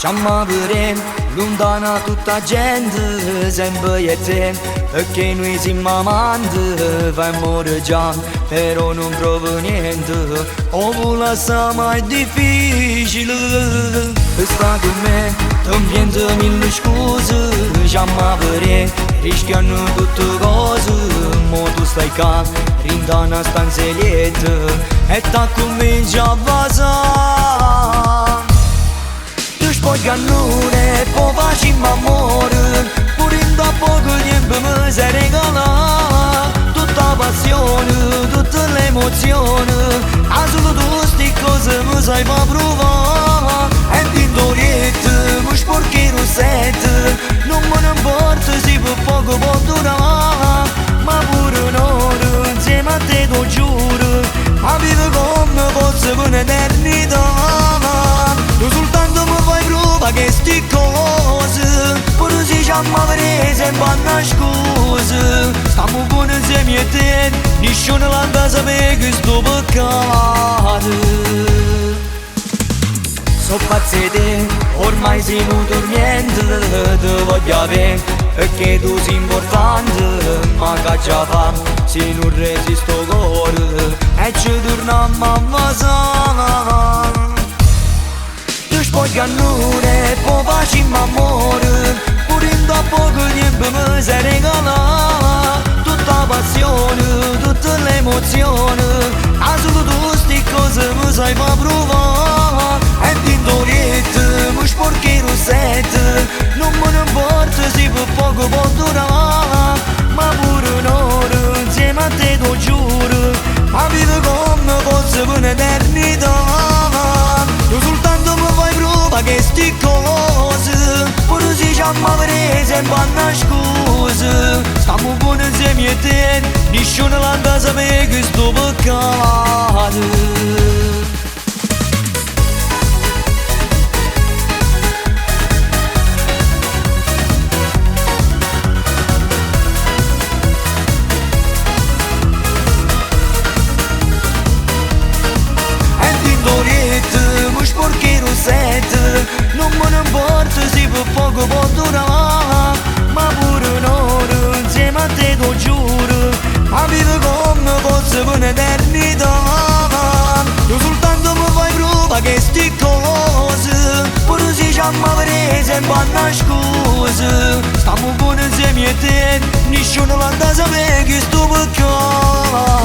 C'amma vrem, lontana tutta gente, sempre io e te, perché noi siamo amanti, vai morire già, però non trovo niente, o la sa mai difficile. Sta con me, t'ambiente mille scuse, c'amma vrem, rischiano tutte cose, mo tu stai qua, rinda una stanzelietta, e ta comincia a vasare. Poi cannone, poi facciamo amore, pure in da poco tempo mi sei regalato tutta passione, tutta l'emozione, a solo tu sti cose mi sai fa provare. E in doriette, mi sporchi i rossetti, non me ne importa se per poco può durare, ma pure un'ora insieme a te lo giuro, ma vivo come fosse per un'eternità. Tu soltanto mi fai prova che sti cose, pure se c'amma vrei sempre una scusa. Stiamo buoni insieme a te, nessuno la da sapere che sto peccato. So pazzo di te, ormai sei non dormiente, ti voglio avere, perché tu sei importante, ma che già fa, se non resisto cuore, e ci torniamo a vasare. Poi cannone, poi facciamo amore, pure in da poco tempo mi sei regalato tutta passione, tutta l'emozione, a solo tu sti cose mi sai fa provare. E in doriette, mi sporchi i rossetti, non me ne importa se per poco può durare, ma pure un'ora insieme a te lo giuro, ma vivo come fosse per un'eternità. Tu soltanto mi fai prova che sti cose, pure se c'amma vrei sempre una scusa. Stiamo buoni insieme a te, nessuno la da sapere che sto peccato. Non me ne importa se per poco può durare, ma pure un'ora insieme a te lo giuro, ma vivo come fosse per un'eternità. Tu soltanto mi fai prova che sti cose, pure se c'amma vrei sempre una scusa. Stiamo buoni insieme a te, nessuno la da sapere che sto peccato.